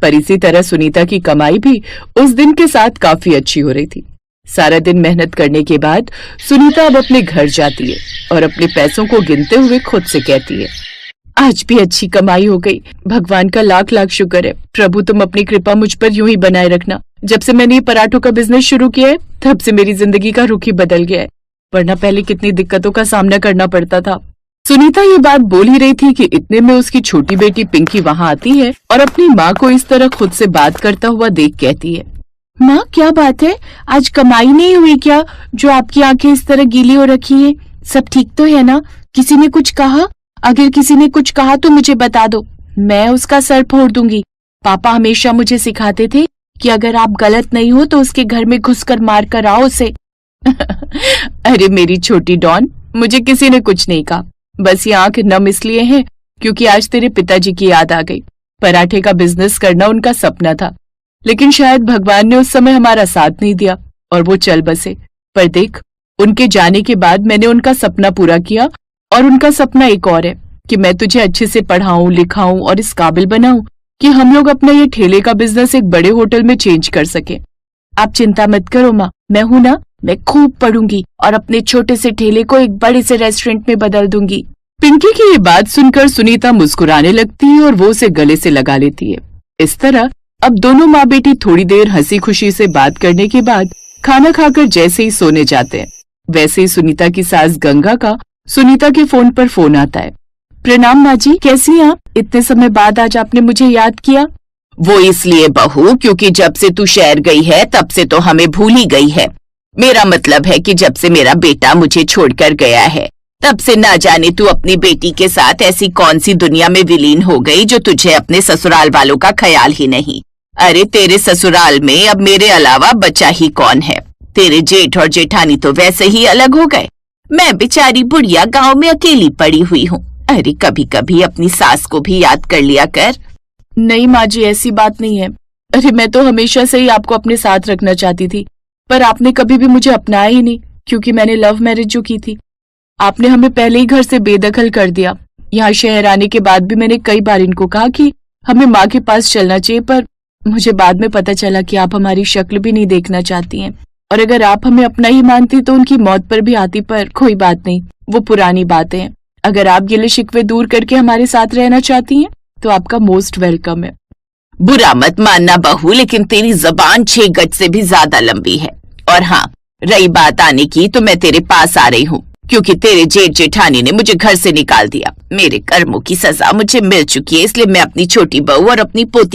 पर इसी तरह सुनीता की कमाई भी उस दिन के साथ काफी अच्छी हो रही थी। सारा दिन मेहनत करने के बाद सुनीता अब अपने घर जाती है और अपने पैसों को गिनते हुए खुद से कहती है, आज भी अच्छी कमाई हो गई। भगवान का लाख लाख शुक्र है। प्रभु तुम अपनी कृपा मुझ पर यूं ही बनाए रखना। जब से मैंने ये पराठों का बिजनेस शुरू किया है तब से मेरी जिंदगी का रुख ही बदल गया है, वरना पहले कितनी दिक्कतों का सामना करना पड़ता था। सुनीता ये बात बोल ही रही थी कि इतने में उसकी छोटी बेटी पिंकी वहाँ आती है और अपनी माँ को इस तरह खुद से बात करता हुआ देख कहती है, माँ क्या बात है, आज कमाई नहीं हुई क्या जो आपकी आंखें इस तरह गीली हो रखी हैं? सब ठीक तो है ना? किसी ने कुछ कहा? अगर किसी ने कुछ कहा तो मुझे बता दो, मैं उसका सर फोड़ दूंगी। पापा हमेशा मुझे सिखाते थे कि अगर आप गलत नहीं हो तो उसके घर में घुसकर मार कर आओ उसे। अरे मेरी छोटी डॉन, मुझे किसी ने कुछ नहीं कहा, बस ये आंख नम इसलिए है क्योंकि आज तेरे पिताजी की याद आ गई। पराठे का बिजनेस करना उनका सपना था, लेकिन शायद भगवान ने उस समय हमारा साथ नहीं दिया और वो चल बसे। पर देख, उनके जाने के बाद मैंने उनका सपना पूरा किया और उनका सपना एक और है कि मैं तुझे अच्छे से पढ़ाऊं, लिखाऊं और इस काबिल बनाऊं कि हम लोग अपना ये ठेले का बिजनेस एक बड़े होटल में चेंज कर सके। आप चिंता मत करो माँ, मैं हूं ना, मैं खूब पढ़ूंगी और अपने छोटे से ठेले को एक बड़े से रेस्टोरेंट में बदल दूंगी। पिंकी की ये बात सुनकर सुनीता मुस्कुराने लगती है और वो उसे गले से लगा लेती है। इस तरह अब दोनों माँ बेटी थोड़ी देर हंसी खुशी से बात करने के बाद खाना खाकर जैसे ही सोने जाते हैं, वैसे ही सुनीता की सास गंगा का सुनीता के फोन पर फोन आता है। प्रणाम माँ जी, कैसी हैं आप? इतने समय बाद आज आपने मुझे याद किया। वो इसलिए बहू क्योंकि जब से तू शहर गई है तब से तो हमें भूल ही गई है। मेरा मतलब है कि जब से मेरा बेटा मुझे छोड़कर गया है तब से ना जाने तू अपनी बेटी के साथ ऐसी कौन सी दुनिया में विलीन हो गई जो तुझे अपने ससुराल वालों का ख्याल ही नहीं। अरे तेरे ससुराल में अब मेरे अलावा बचा ही कौन है? तेरे जेठ और जेठानी तो वैसे ही अलग हो गए। मैं बेचारी बुढ़िया गांव में अकेली पड़ी हुई हूँ। अरे कभी कभी अपनी सास को भी याद कर लिया कर। नहीं माँ जी, ऐसी बात नहीं है। अरे मैं तो हमेशा से ही आपको अपने साथ रखना चाहती थी, पर आपने कभी भी मुझे अपनाया ही नहीं क्योंकि मैंने लव मैरिज जो की थी। आपने हमें पहले ही घर से बेदखल कर दिया। यहाँ शहर आने के बाद भी मैंने कई बार इनको कहा कि हमें माँ के पास चलना चाहिए, पर मुझे बाद में पता चला कि आप हमारी शक्ल भी नहीं देखना चाहती हैं और अगर आप हमें अपना ही मानती तो उनकी मौत पर भी आती, पर कोई बात नहीं, वो पुरानी बातें हैं। अगर आप गिले शिकवे दूर करके हमारे साथ रहना चाहती हैं तो आपका मोस्ट वेलकम है। बुरा मत मानना बहू, लेकिन तेरी जबान 6 गज से भी ज्यादा लंबी है। और हाँ, रही बात आने की तो मैं तेरे पास आ रही हूँ क्योंकि तेरे जेठ जेठानी ने मुझे घर से निकाल दिया। मेरे कर्मों की सजा मुझे मिल चुकी है, इसलिए मैं अपनी छोटी बहू और अपनी पोती